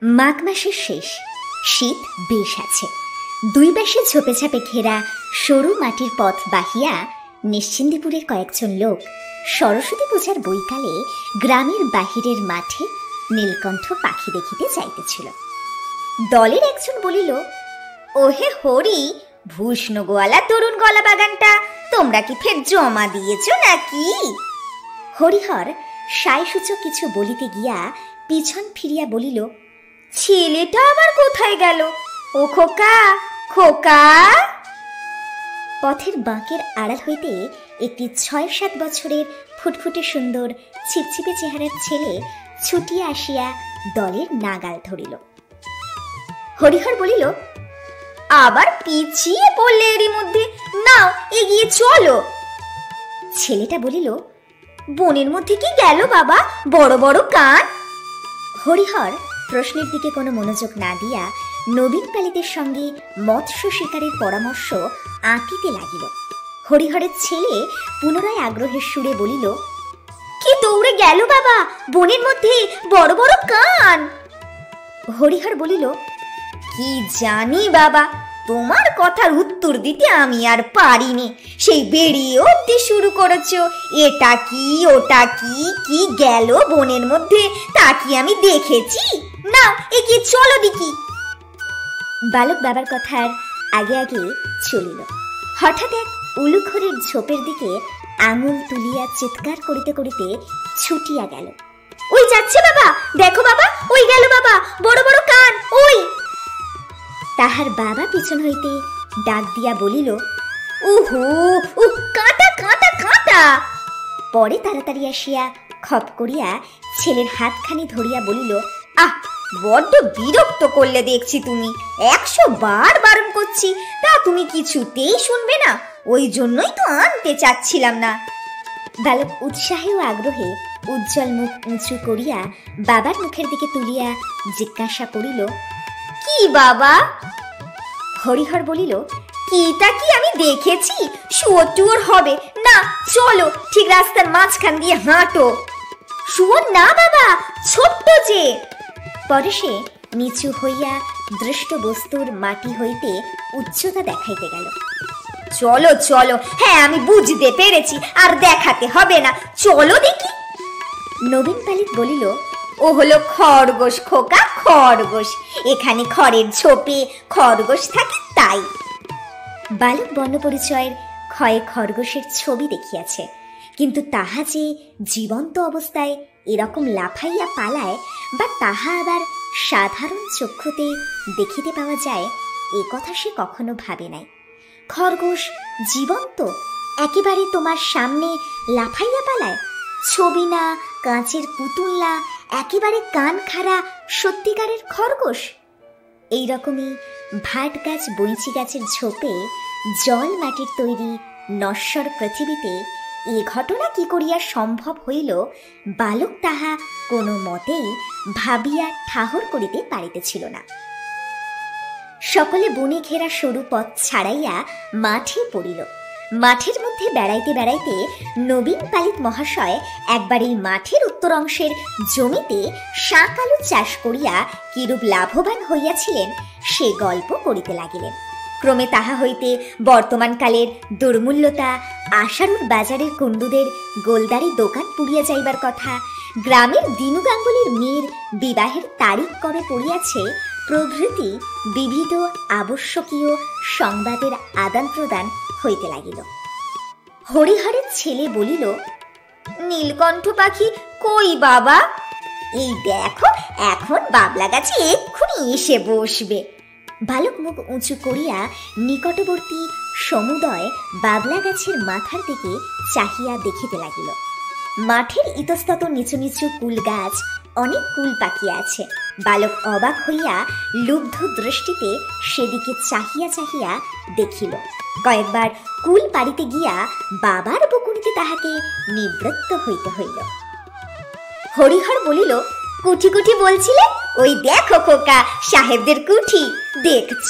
মাঘ মাসের শেষ, শীত বেশ আছে। দুই পাশে ঝোপে ঝাপে ঘেরা সরু মাটির পথ বাহিয়া নিশ্চিন্দিপুরের কয়েকজন লোক সরস্বতী পূজার বৈকালে গ্রামের বাহিরের মাঠে নীলকণ্ঠ পাখি দেখিতে যাইতেছিল। দলের একজন বলিল, ওহে হরি, ভূষ্ণ গোয়ালা তরুণ গলা বাগানটা তোমরা কি ফের জমা দিয়েছ নাকি? হরিহর সায়সূচক কিছু বলিতে গিয়া পিছন ফিরিয়া বলিল, ছেলেটা আবার কোথায় গেল? ও খোকা, খোকা! পথের বাঁকের আড়াল হইতে একটি ৬-৭ বছরের ফুটফুটে সুন্দর ছিপছিপে চেহারার ছেলে ছুটিয়া আসিয়া দলের নাগাল ধরিল। হরিহর বলিল, আবার পিছিয়ে পড়লে এরই মধ্যে, নাও এগিয়ে চলো। ছেলেটা বলিল, বনের মধ্যে কি গেল বাবা, বড় বড় কান? হরিহর প্রশ্নের দিকে কোনো মনোযোগ না দিয়া নবীন পালিতের সঙ্গে মৎস্য শিকারের পরামর্শ আঁকিতে লাগিল। হরিহরের ছেলে পুনরায় আগ্রহের সুরে বলিল, কি দৌড়ে গেল বাবা, বনের মধ্যে বড় বড় কান? হরিহর বলিল, কি জানি বাবা, তোমার কথার উত্তর দিতে আমি আর পারিনি। সেই বেরিয়ে অবধি শুরু করেছ, এটা কি ওটা কি, কি গেল বনের মধ্যে তা কি আমি দেখেছি? না, এগিয়ে চলো দেখি। বালক বাবার কথার আগে আগে চলিল। হঠাৎ এক উলুখড়ের ঝোপের দিকে আঙুল তুলিয়া চিৎকার করিতে করিতে ছুটিয়া গেল। ওই যাচ্ছে বাবা, দেখো বাবা, ওই গেল বাবা, বড় বড় কান, ওই। তাহার বাবা পিছন হইতে ডাক দিয়া বলিল, উহু, কাঁটা কাঁটা কাঁটা। পরে তাড়াতাড়ি আসিয়া খপ করিয়া ছেলের হাতখানি ধরিয়া বলিল, আহ, বড্ড বিরক্ত করলে দেখছি তুমি। 100 বার বারণ করছি, তা তুমি কিছুতেই শুনবে না। ওই জন্যই তো আনতে চাচ্ছিলাম না। বালক উৎসাহে ও আগ্রহে উজ্জ্বল মুখ উঁচু করিয়া বাবার মুখের দিকে তুলিয়া জিজ্ঞাসা করিল, কি বাবা? হরিহর বলিল, কিটা কি আমি দেখেছি? শুয়োর টুয়োর হবে না, চলো ঠিক রাস্তার মাঝখান দিয়ে হাঁটো। শুয়োর না বাবা, ছোট্ট যে। পরে সে নিচু হইয়া দৃষ্ট বস্তুর মাটি হইতে উচ্চতা দেখাইতে গেল। চলো চলো, হ্যাঁ আমি বুঝতে পেরেছি, আর দেখাতে হবে না, চলো দেখি। নবীন পালিত বলিল, ও হলো খরগোশ খোকা, খরগোশ। এখানে খড়ের ঝোপে খরগোশ থাকে তাই। বালক বর্ণপরিচয়ের ক্ষয়ে খরগোশের ছবি দেখিয়াছে, কিন্তু তাহা যে জীবন্ত অবস্থায় এরকম লাফাইয়া পালায় বা তাহা আবার সাধারণ চক্ষুতে দেখিতে পাওয়া যায়, এ কথা সে কখনো ভাবে নাই। খরগোশ জীবন্ত একেবারে তোমার সামনে লাফাইয়া পালায়? ছবি না, কাঁচের পুতুল না, একেবারে কান খাড়া সত্যিকারের খরগোশ। এইরকমই ভাট গাছ বইচি গাছের ঝোপে জল মাটির তৈরি নশ্বর পৃথিবীতে এ ঘটনা কি করিয়া সম্ভব হইল, বালক তাহা কোনো মতেই ভাবিয়া ঠাহর করিতে পারিতেছিল না। সকলে বনে ঘেরা সরু পথ ছাড়াইয়া মাঠে পড়িল। মাঠের মধ্যে বেড়াইতে বেড়াইতে নবীন পালিত মহাশয় একবার এই মাঠের উত্তর অংশের জমিতে শাক আলু চাষ করিয়া কিরূপ লাভবান হইয়াছিলেন সে গল্প করিতে লাগিলেন। ক্রমে তাহা হইতে বর্তমানকালের দুর্মূল্যতা, আশারুর বাজারের কুণ্ডুদের গোলদারি দোকান পুড়িয়া যাইবার কথা, গ্রামের দিনু গাঙ্গুলির মেয়ের বিবাহের তারিখ কবে পড়িয়াছে প্রভৃতি বিবিধ আবশ্যকীয় সংবাদের আদান প্রদান হইতে লাগিল। হরিহরের ছেলে বলিল, নীলকণ্ঠ পাখি কই বাবা? এই দেখো, এখন বাবলা গাছে এক্ষুনি এসে বসবে। বালক মুখ উঁচু করিয়া নিকটবর্তী সমুদয় বাবলা গাছের মাথার দিকে চাহিয়া দেখিতে লাগিল। মাঠের ইতস্তত নিচু নিচু কুল গাছ অনেক কুল পাকিয়া আছে। বালক অবাক হইয়া লুব্ধ দৃষ্টিতে সেদিকে চাহিয়া চাহিয়া দেখিল। কয়েকবার কুল পাড়িতে গিয়া বাবার বকুনিতে তাহাকে নিবৃত্ত হইতে হইল। হরিহর বলিল, কুঠি কুঠি বলছিলে? ওই দেখো খোকা, সাহেবদের কুঠি দেখছ?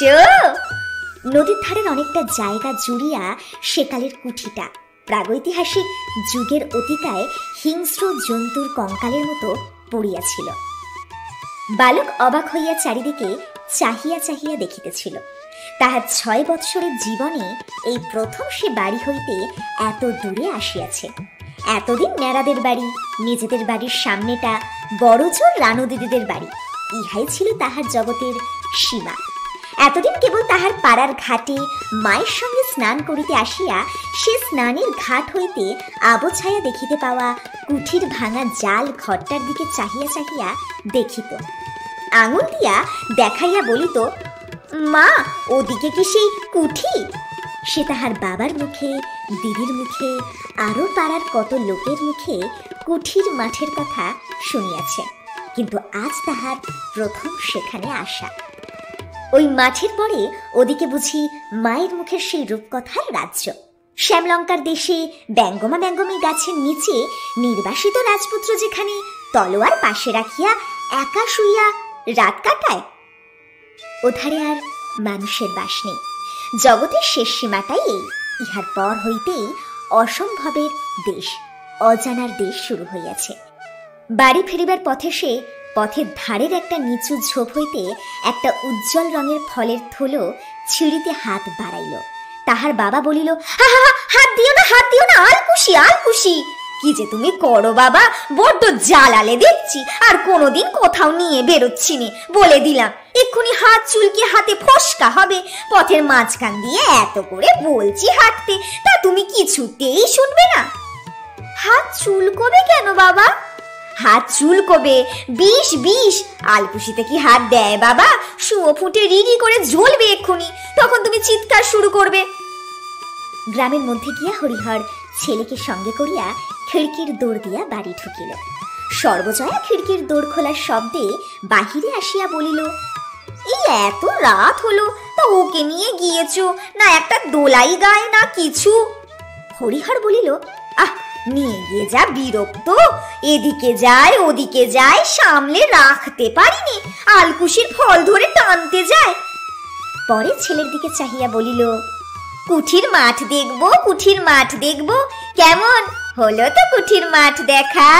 নদীর ধারের অনেকটা জায়গা জুড়িয়া সেকালের কুঠিটা প্রাগৈতিহাসিক যুগের অতিকায় হিংস্র জন্তুর কঙ্কালের মতো পড়িয়াছিল। বালক অবাক হইয়া চারিদিকে চাহিয়া চাহিয়া দেখিতেছিল। তাহার 6 বৎসরের জীবনে এই প্রথম সে বাড়ি হইতে এত দূরে আসিয়াছে। এতদিন ন্যাড়াদের বাড়ি, নিজেদের বাড়ির সামনেটা বড়জোর রানু দিদিদের বাড়ি, ইহাই ছিল তাহার জগতের সীমা। এতদিন কেবল তাহার পাড়ার ঘাটে মায়ের সঙ্গে স্নান করিতে আসিয়া সে স্নানের ঘাট হইতে আবছায়া দেখিতে পাওয়া কুঠির ভাঙা জাল ঘরটার দিকে চাহিয়া চাহিয়া দেখিত। আঙুল দিয়া দেখাইয়া বলিত, মা, ওদিকে কি সেই কুঠি? সে তাহার বাবার মুখে, দিদির মুখে, আরো পাড়ার কত লোকের মুখে কুঠির মাঠের কথা শুনিয়াছে, কিন্তু আজ তাহার প্রথম সেখানে আসা। ওই মাঠের পরে ওদিকে বুঝি মায়ের মুখের সেই রূপকথার রাজ্য। শ্যামলঙ্কার দেশে ব্যঙ্গমা ব্যঙ্গমী গাছের নিচে নির্বাসিত রাজপুত্র যেখানে তলোয়ার পাশে রাখিয়া একা শুইয়া রাত কাটায়, ওধারে আর মানুষের বাস নেই। জগতের শেষ সীমাটাই এই। ইহার পর হইতেই অসম্ভবের দেশ, অজানার দেশ শুরু হইয়াছে। বাড়ি ফেরিবার পথে সে পথের ধারের একটা নিচু ঝোপ হইতে একটা উজ্জ্বল রঙের ফলের থলো ছিঁড়িতে হাত বাড়াইল। তাহার বাবা বলিল, হাত দিও না, হাত দিও না, আলকুশি আলকুশি। কি যে তুমি করো বাবা, বড্ড জ্বালালে দেখছি, আর কোনোদিন কোথাও নিয়ে বেরোচ্ছি নে, বলে দিলাম। এক্ষুনি হাত চুলকে হাতে ফসকা হবে। পথের মাঝখান দিয়ে এত করে বলছি হাঁটতে, তা তুমি কিছুতেই শুনবে না। হাত চুলকবে কেন বাবা? হাত চুলকবে, বিষ বিষ। আলকুশিতে কি হাত দেয় বাবা? শুঁয়ো ফুটে রিরি করে জ্বলবে এক্ষুনি, তখন তুমি চিৎকার শুরু করবে। গ্রামের মধ্যে গিয়া হরিহর ছেলেকে সঙ্গে করিয়া খিড়কির দৌড় দিয়া বাড়ি ঢুকিল। সর্বজয়া খিড়কির দৌড় খোলার শব্দে বাহিরে আসিয়া বলিল, এই এত রাত হলো, তা ওকে নিয়ে গিয়েছ না? একটা দোলাই গায় না কিছু? হরিহর বলিল, নিয়ে গিয়ে যা বিরক্ত, এদিকে যায় ওদিকে যায়, সামলে রাখতে পারিনি, আলকুশির ফল ধরে টানতে যায়। পরে ছেলের দিকে চাহিয়া বলিল, কুঠির মাঠ দেখবো, কুঠির মাঠ দেখবো। কেমন হলো তো কুঠির মাঠ দেখা?